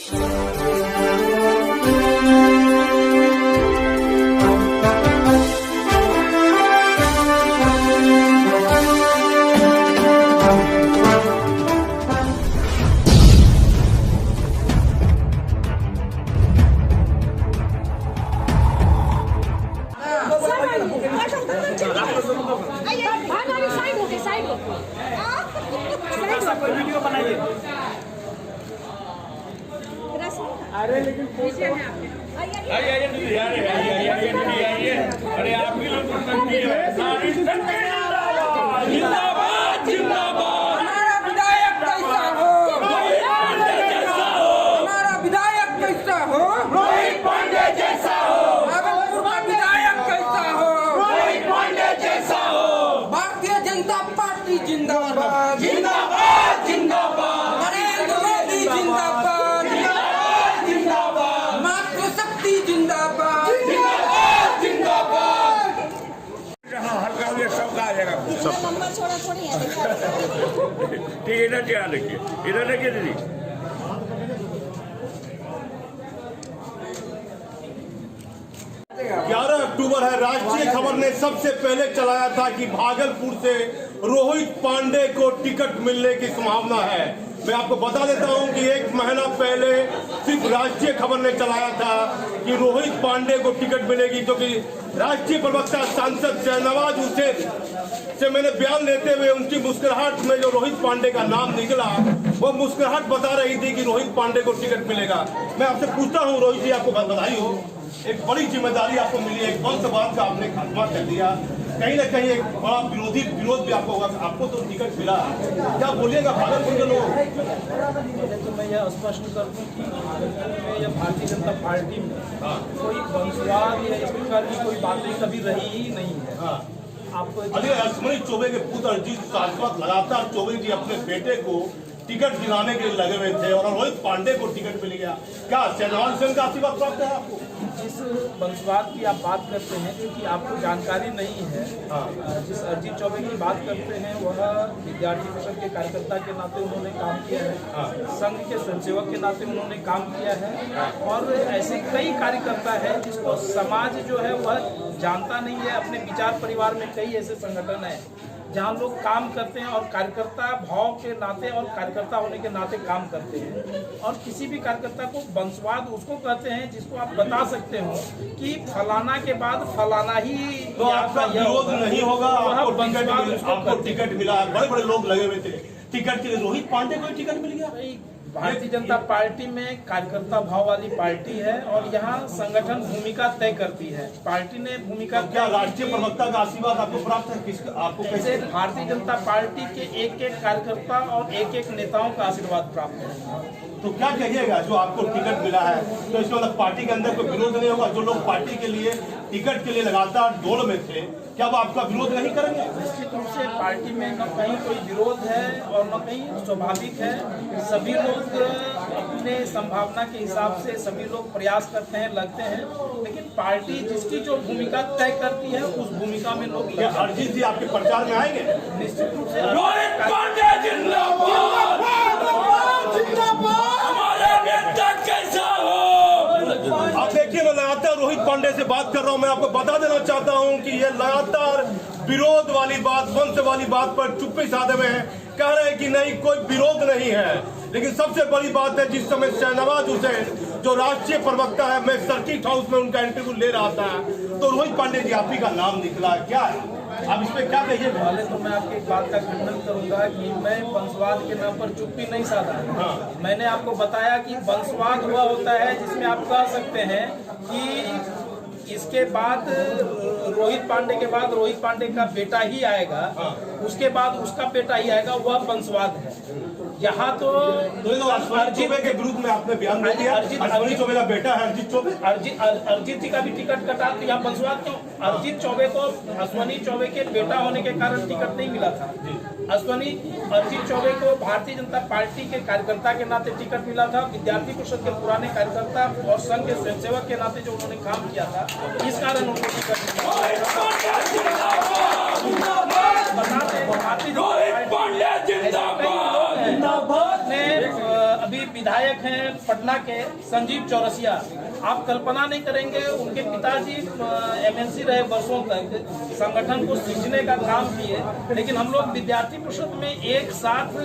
कोई वीडियो बनाइए। अरे लेकिन अरे आपकी लोग जिंदाबाद जिंदाबाद। हमारा विधायक कैसा हो, हमारा विधायक कैसा हो, रोहित पांडे जैसा हो, भागलपुर का विधायक कैसा हो, रोहित पांडे जैसा हो। भारतीय जनता पार्टी जिंदाबाद, जिंदाबाद जिंदाबाद, नरेंद्र मोदी जिंदाबाद, जिंदाबाद मातृशक्ति जिंदाबाद, जिंदाबाद जिंदाबाद। हल्का ये सब आ जाएगा। नंबर छोड़ा थोड़ी है। ठीक है, इधर क्या देखिए, इधर देखिए दीदी। 11 अक्टूबर है। राष्ट्रीय खबर ने सबसे पहले चलाया था कि भागलपुर से रोहित पांडे को टिकट मिलने की संभावना है। मैं आपको बता देता हूं कि एक महीना पहले सिर्फ राष्ट्रीय खबर ने चलाया था कि रोहित पांडे को टिकट मिलेगी, क्योंकि राष्ट्रीय प्रवक्ता सांसद शहनवाज हुसैन से मैंने बयान लेते हुए उनकी मुस्कुराहट में जो रोहित पांडे का नाम निकला, वो मुस्कुराहट बता रही थी कि रोहित पांडे को टिकट मिलेगा। मैं आपसे पूछता हूँ रोहित जी, आपको बधाई हो, एक बड़ी जिम्मेदारी आपको मिली, एक वंशवाद का आपने खात्मा कर दिया, कहीं ना कहीं एक बड़ा विरोध भी आपको होगा। आपको तो टिकट मिला, क्या बोलिएगा भागलपुर के लोग? तो मैं यह स्पष्ट कर दूं कि भागलपुर में या भारतीय जनता पार्टी में कोई वंशवाद या इस प्रकार की कोई बातें कभी रही ही नहीं है। आपको अश्विनी चौबे के पुत्र अजीत शाश्वत लगातार चौबे जी अपने बेटे को टिकट दिलाने के लिए लगे हुए थे और रोहित पांडे को टिकट मिल गया। क्या शहनवाज हुसैन का आशीर्वाद प्राप्त है आपको? जिस वंशवाद की आप बात करते हैं, क्योंकि आपको जानकारी नहीं है, जिस अजीत चौबे की बात करते हैं वह विद्यार्थी परिषद के कार्यकर्ता के नाते उन्होंने काम किया है, संघ के स्वयंसेवक के नाते उन्होंने काम किया है, और ऐसे कई कार्यकर्ता है जिसको समाज जो है वह जानता नहीं है। अपने विचार परिवार में कई ऐसे संगठन है जहाँ लोग काम करते हैं और कार्यकर्ता भाव के नाते और कार्यकर्ता होने के नाते काम करते हैं। और किसी भी कार्यकर्ता को वंशवाद उसको कहते हैं जिसको आप बता सकते हो कि फलाना के बाद फलाना ही, तो आपका विरोध नहीं होगा? आपको टिकट मिला, बड़े बड़े लोग लगे हुए थे टिकट के लिए, रोहित पांडे को टिकट मिल गया। भारतीय जनता पार्टी में कार्यकर्ता भाव वाली पार्टी है और यहाँ संगठन भूमिका तय करती है। पार्टी ने भूमिका, क्या राष्ट्रीय प्रवक्ता का आशीर्वाद आपको प्राप्त है? किसका आपको कैसे? भारतीय जनता पार्टी के एक एक कार्यकर्ता और एक एक नेताओं का आशीर्वाद प्राप्त है। तो क्या कहिएगा जो आपको टिकट मिला है, तो इसमें मतलब पार्टी के अंदर कोई विरोध नहीं होगा? जो लोग पार्टी के लिए टिकट के लिए लगातार दौड़ में थे, क्या वो आपका विरोध नहीं करेंगे? निश्चित रूप से पार्टी में न कहीं कोई विरोध है और न कहीं स्वाभाविक है। सभी लोग अपने संभावना के हिसाब से सभी लोग प्रयास करते हैं, लगते हैं, लेकिन पार्टी जिसकी जो भूमिका तय करती है उस भूमिका में लोग लगते हैं। अरिजीत जी आपके प्रचार में आएंगे? निश्चित रूप से। रोहित पांडे जिंदाबाद, हमारा नेता कैसा हो। आप देखिए, मैं लगातार रोहित पांडे से बात कर रहा हूं। मैं आपको बता देना चाहता हूं कि ये लगातार विरोध वाली बात, वंश वाली बात पर चुप्पी साधे हुए हैं, कह रहे हैं कि नहीं कोई विरोध नहीं है। लेकिन सबसे बड़ी बात है, जिस समय शहनवाज हुसैन जो राष्ट्रीय प्रवक्ता है, मैं सर्किट हाउस में उनका इंटरव्यू ले रहा था, तो रोहित पांडे जी आप ही का नाम निकला। क्या है आप इस पे क्या कहिए? पहले तो मैं आपकी एक बात का खंडन करूंगा कि मैं वंशवाद के नाम पर चुप्पी नहीं साधा। मैंने आपको बताया कि वंशवाद हुआ होता है जिसमें आप कह सकते हैं कि इसके बाद रोहित पांडे के बाद रोहित पांडे का बेटा ही आएगा, उसके बाद उसका बेटा ही आएगा, वह वंशवाद है। यहाँ तो अर्जित के विरुद्ध में आपने बयान दे दिया। अश्विनी चौबे का बेटा है अर्जित चौबे, अर्जित जी का भी टिकट कटा, तो यहाँ वंशवाद क्यों? अर्जित चौबे को अश्विनी चौबे के बेटा होने के कारण टिकट नहीं मिला था। अर्जित चौबे को भारतीय जनता पार्टी के कार्यकर्ता के नाते टिकट मिला था। विद्यार्थी परिषद के पुराने कार्यकर्ता और संघ के स्वयंसेवक के नाते जो उन्होंने काम किया था, इस कारण उनको टिकट मिला। अभी विधायक हैं पटना के संजीव चौरसिया, आप कल्पना नहीं करेंगे, उनके पिताजी एमएलसी रहे वर्षों तक, संगठन को सींचने का काम किए, लेकिन हम लोग विद्यार्थी परिषद में एक साथ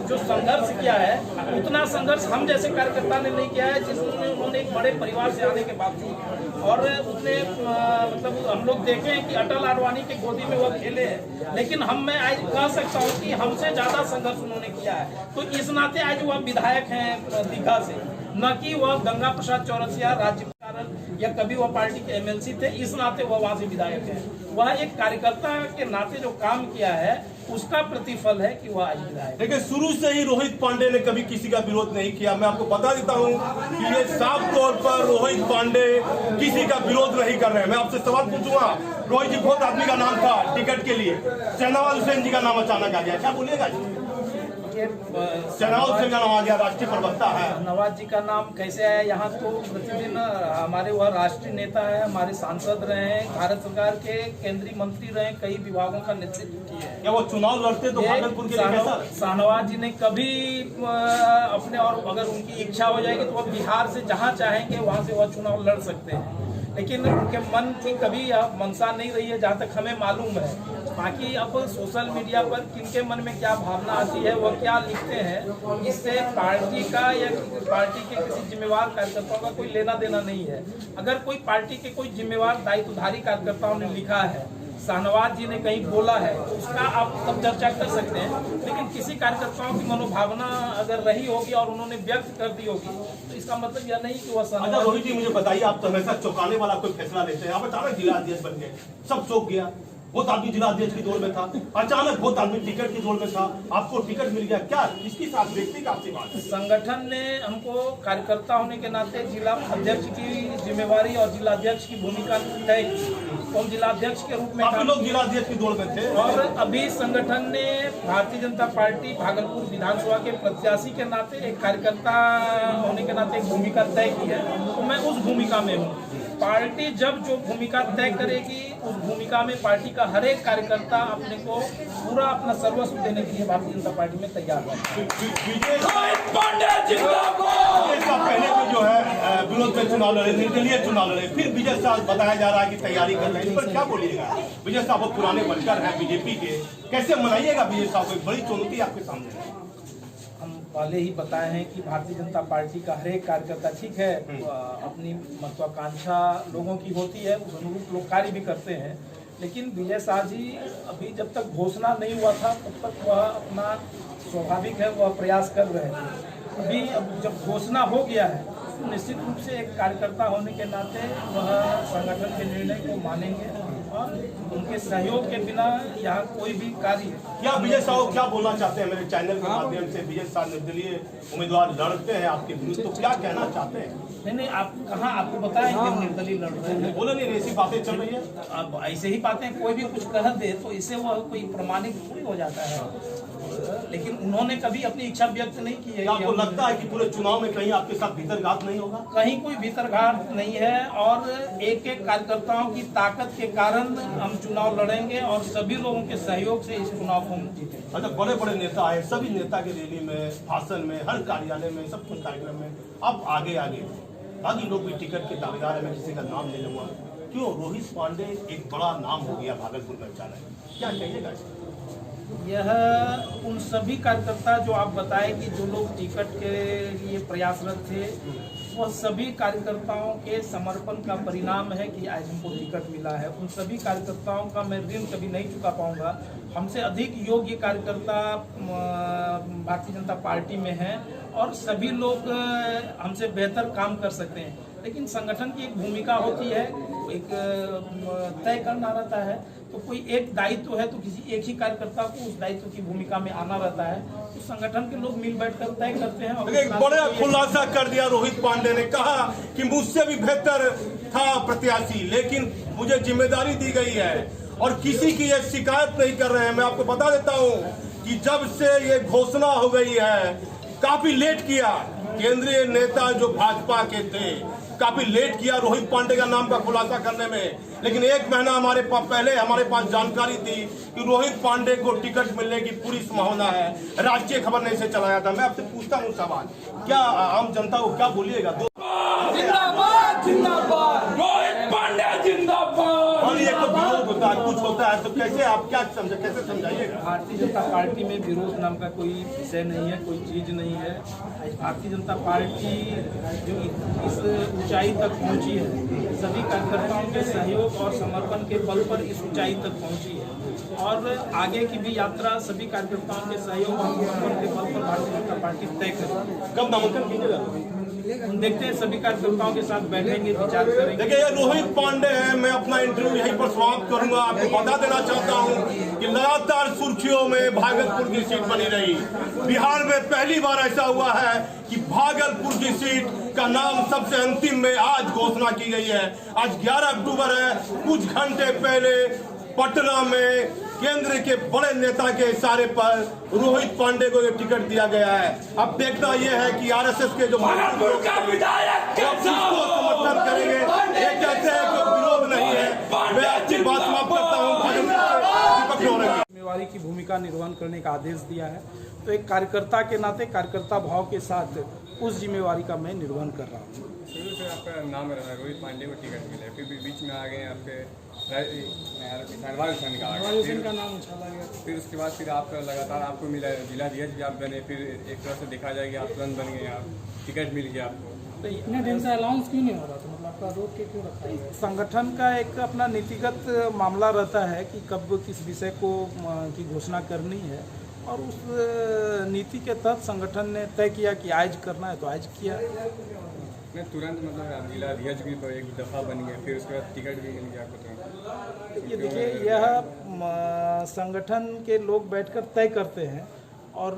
जो संघर्ष किया है उतना संघर्ष हम जैसे कार्यकर्ता ने नहीं किया है, जिसमें उन्होंने एक बड़े परिवार से आने के बावजूद और उतने मतलब हम लोग देखे हैं कि अटल आडवाणी के गोदी में वह खेले हैं, लेकिन मैं आज कह सकता हूँ कि हमसे ज्यादा संघर्ष उन्होंने किया है। तो इस नाते आज वह विधायक हैं दीघा से, न कि वह गंगा प्रसाद चौरसिया राज्य या कभी वह पार्टी के एमएलसी थे, इस नाते वह वहां से विधायक है। वह एक कार्यकर्ता के नाते जो काम किया है उसका प्रतिफल है कि वह आज विधायक। देखिए, शुरू से ही रोहित पांडे ने कभी किसी का विरोध नहीं किया। मैं आपको बता देता हूं कि ये साफ तौर पर रोहित पांडे किसी का विरोध नहीं कर रहे हैं। मैं आपसे सवाल पूछूंगा, रोहित जी बहुत आदमी का नाम था टिकट के लिए, शहनवाज हुसैन जी का नाम अचानक आ गया, क्या बोलिएगा? शहनवाज हुसैन का नाम आ गया, राष्ट्रीय प्रवक्ता है। नवाज जी का नाम कैसे आया? यहाँ तो प्रतिदिन हमारे वह राष्ट्रीय नेता है, हमारे सांसद रहे हैं, भारत सरकार के केंद्रीय मंत्री रहे, कई विभागों का नेतृत्व किया है। क्या वो चुनाव लड़ते तो भागलपुर के लिए कैसा? शाहनवाज जी ने कभी अपने, और अगर उनकी इच्छा हो जाएगी तो वह बिहार से जहाँ चाहेंगे वहाँ से वह चुनाव लड़ सकते हैं, लेकिन उनके मन की कभी मंशा नहीं रही है, जहाँ तक हमें मालूम है। बाकी अब सोशल मीडिया पर किनके मन में क्या भावना आती है, वह क्या लिखते हैं, इससे पार्टी का या पार्टी के किसी जिम्मेवार कार्यकर्ताओं का कोई लेना देना नहीं है। अगर कोई पार्टी के कोई जिम्मेवार दायित्वधारी कार्यकर्ताओं ने लिखा है, शाहनवाज जी ने कहीं बोला है, तो उसका आप तब चर्चा कर सकते हैं, लेकिन किसी कार्यकर्ताओं की मनोभावना अगर रही होगी और उन्होंने व्यक्त कर दी होगी तो इसका मतलब यह नहीं कि वह शाहनवाज। अच्छा रोहित जी, मुझे बताइए, आप तो हमेशा चौंकाने वाला कोई फैसला लेते हैं। आप अचानक जिला अध्यक्ष बन गए, सब चौंक गया। बहुत आदमी जिला अध्यक्ष की दौड़ में था, अचानक बहुत आदमी टिकट की दौड़ में था, आपको टिकट मिल गया, क्या इसकी साथ व्यक्ति का आपसे बात है? संगठन ने हमको कार्यकर्ता होने के नाते जिला अध्यक्ष की जिम्मेवारी और जिला अध्यक्ष की भूमिका तय की, तो हम जिला अध्यक्ष के रूप में आप लोग जिला अध्यक्ष की दौड़ में थे। और अभी संगठन ने भारतीय जनता पार्टी भागलपुर विधानसभा के प्रत्याशी के नाते एक कार्यकर्ता होने के नाते एक भूमिका तय की है, तो मैं उस भूमिका में हूँ। पार्टी जब जो भूमिका तय करेगी उस भूमिका में पार्टी का हर एक कार्यकर्ता अपने को पूरा अपना सर्वस्व देने के लिए भारतीय जनता पार्टी में तैयार है। पहले भी जो है विरोध में चुनाव लड़े, निर्दलीय चुनाव लड़े, फिर विजय साहब बताया जा रहा है कि तैयारी कर रहे हैं, इस पर क्या बोलिएगा? विजय साहब बहुत पुराने वर्कर हैं बीजेपी के, कैसे मनाइएगा विजय साहब को? एक बड़ी चुनौती आपके सामने है। हम पहले ही बताए हैं कि भारतीय जनता पार्टी का हर एक कार्यकर्ता, ठीक है, अपनी महत्वाकांक्षा लोगों की होती है, उस अनुरूप लोग कार्य भी करते हैं, लेकिन विजय शाह जी अभी जब तक घोषणा नहीं हुआ था तब तक वह अपना स्वाभाविक है वह प्रयास कर रहे थे। अभी अब जब घोषणा हो गया है तो निश्चित रूप से एक कार्यकर्ता होने के नाते वह संगठन के निर्णय को मानेंगे और उनके सहयोग के बिना यहाँ कोई भी कार्य। क्या विजय साहब क्या बोलना चाहते हैं? मेरे चैनल के माध्यम से विजय साहब निर्दलीय उम्मीदवार लड़ते हैं आपके विरुद्ध, तो क्या कहना चाहते हैं? नहीं, आप कहाँ आपको बताएं कि हम निर्दलीय लड़ रहे हैं? बोले नहीं, ऐसी बातें चल रही है। अब ऐसे ही बातें कोई भी कुछ कह दे तो इससे वह कोई प्रमाणित थोड़ी हो जाता है, लेकिन उन्होंने कभी अपनी इच्छा व्यक्त नहीं की है। आपको लगता है कि पूरे चुनाव में कहीं आपके साथ भीतरघात नहीं होगा? कहीं कोई भीतरघात नहीं है और एक एक कार्यकर्ताओं की ताकत के कारण हम चुनाव लड़ेंगे और सभी लोगों के सहयोग से इस चुनाव को हम जीतेंगे। अच्छा, बड़े बड़े नेता आए, सभी नेता की रैली में, भाषण में, हर कार्यालय में, सब कुछ कार्यक्रम में, अब आगे बाकी लोग भी टिकट के दावेदार है, मैं किसी का नाम ले लूंगा। क्यों रोहित पांडे एक बड़ा नाम हो गया भागलपुर में अचानक, क्या कहिएगा? यह उन सभी कार्यकर्ता जो आप बताए कि जो लोग टिकट के लिए प्रयासरत थे, वह सभी कार्यकर्ताओं के समर्पण का परिणाम है कि आज हमको टिकट मिला है। उन सभी कार्यकर्ताओं का मैं ऋण कभी नहीं चुका पाऊंगा। हमसे अधिक योग्य कार्यकर्ता भारतीय जनता पार्टी में हैं और सभी लोग हमसे बेहतर काम कर सकते हैं, लेकिन संगठन की एक भूमिका होती है, एक तय करना रहता है। तो कोई एक दायित्व है तो किसी एक ही कार्यकर्ता को उस दायित्व की भूमिका में आना रहता है, तो संगठन के लोग मिल बैठकर तय करते हैं। और एक बड़ा खुलासा कर दिया रोहित पांडे ने, कहा कि मुझसे भी बेहतर था प्रत्याशी, लेकिन मुझे जिम्मेदारी दी गई है और किसी की ये शिकायत नहीं कर रहे हैं। मैं आपको बता देता हूँ कि जब से ये घोषणा हो गई है, काफी लेट किया, केंद्रीय नेता जो भाजपा के थे काफी लेट किया रोहित पांडे का नाम का खुलासा करने में, लेकिन एक महीना पहले हमारे पास जानकारी थी कि रोहित पांडे को टिकट मिलने की पूरी संभावना है। राष्ट्रीय खबर ने इसे चलाया था। मैं आपसे पूछता हूँ सवाल, क्या आम जनता को क्या बोलिएगा? जिंदाबाद जिंदाबाद रोहित पांड्या जिंदाबाद। और ये तो विरोध होता है, कुछ होता है तो कैसे आप क्या कैसे समझाइएगा? भारतीय जनता पार्टी में विरोध नाम का कोई विषय नहीं है, कोई चीज नहीं है। भारतीय जनता पार्टी जो इस ऊंचाई तक पहुंची है, सभी कार्यकर्ताओं के सहयोग और समर्पण के बल पर इस ऊंचाई तक पहुंची है और आगे की भी यात्रा सभी कार्यकर्ताओं के सहयोग और समर्पण के बल पर भारतीय जनता पार्टी तय करेगी। कब नामांकन कीजिएगा? हम देखते हैं, सभी कार्यकर्ताओं के साथ बैठेंगे, विचार करेंगे। देखिए ये रोहित पांडे है, मैं अपना इंटरव्यू यहीं पर समाप्त करूंगा। आपको बता देना चाहता हूं कि लगातार सुर्खियों में भागलपुर की सीट बनी रही। बिहार में पहली बार ऐसा हुआ है कि भागलपुर की सीट का नाम सबसे अंतिम में आज घोषणा की गई है। आज 11 अक्टूबर है। कुछ घंटे पहले पटना में केंद्र के बड़े नेता के इशारे पर रोहित पांडे को ये टिकट दिया गया है। अब देखना यह है कि आरएसएस के जो भागलपुर का विधायक कैसा हो? समर्थन करेंगे। ये कहते हैं कि विरोध नहीं है। मैं आपकी बात समाप्त करता हूँ। जिम्मेवारी की भूमिका निर्वहन करने का आदेश दिया है, तो एक कार्यकर्ता के नाते कार्यकर्ता भाव के साथ उस जिम्मेवारी का मैं निर्वहन कर रहा हूँ। शुरू से आपका नाम रहा रोहित पांडे को टिकट मिला, फिर भी बीच में आ गए आपके शहनवाज हुसैन का आ गया, का नाम उछाला गया। फिर उसके बाद फिर आपका लगातार आपको मिला जिला अध्यक्ष भी आप बने, फिर एक तरह से देखा जाए कि आप तुरंत बन गए, आप टिकट मिल गया आपको। तो इतने दिन से अलाउंस क्यों नहीं हो रहा था? मतलब आपका रोक के क्यों रखा है? संगठन का एक अपना नीतिगत मामला रहता है कि कब किस विषय को की घोषणा करनी है और उस नीति के तहत संगठन ने तय किया कि आज करना है तो आज किया। मैं तुरंत मतलब आप जिला अध्यक्ष भी तो एक दफ़ा बन गए, फिर उसके बाद टिकट भी मिल गया आपको तुरंत। ये देखिए, यह संगठन के लोग बैठकर तय करते हैं और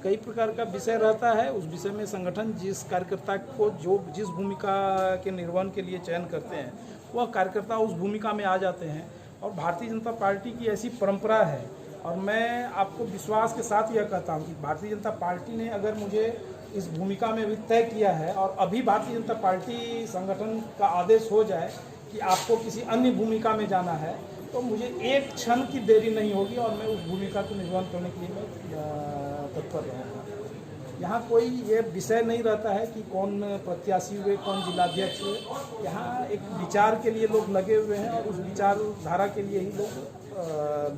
कई प्रकार का विषय रहता है। उस विषय में संगठन जिस कार्यकर्ता को जिस भूमिका के निर्वहन के लिए चयन करते हैं वह कार्यकर्ता उस भूमिका में आ जाते हैं और भारतीय जनता पार्टी की ऐसी परंपरा है। और मैं आपको विश्वास के साथ यह कहता हूं कि भारतीय जनता पार्टी ने अगर मुझे इस भूमिका में भी तय किया है और अभी भारतीय जनता पार्टी संगठन का आदेश हो जाए कि आपको किसी अन्य भूमिका में जाना है, तो मुझे एक क्षण की देरी नहीं होगी और मैं उस भूमिका को निर्वहन करने के लिए मैं तत्पर रहूँगा। यहाँ कोई ये विषय नहीं रहता है कि कौन प्रत्याशी हुए, कौन जिलाध्यक्ष हुए। यहाँ एक विचार के लिए लोग लगे हुए हैं और उस विचारधारा के लिए ही लोग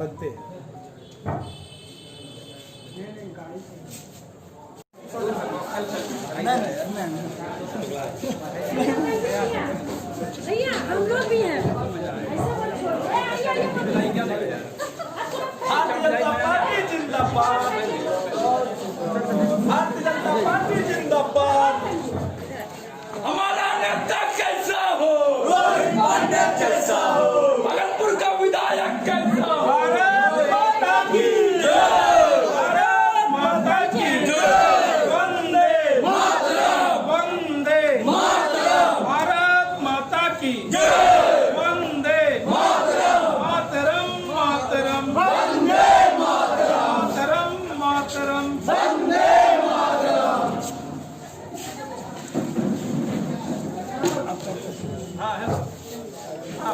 लगते हैं। भैया हम लोग भी हैं। भारतीय जनता पार्टी जिंदाबाद। भारतीय जनता पार्टी जिंदाबाद। हमारा नेता कैसा हो? रोहित पांडे कैसा हो? भागलपुर का विधायक कैसा हो? भारत माता की जय। भारत माता की जय। वंदे मातरम। वंदे मातरम। भारत माता की जय। वंदे मातरम। मातरम मातरम। वंदे मातरम। मातरम मातरम। वंदे मातरम। हाँ है। हाँ,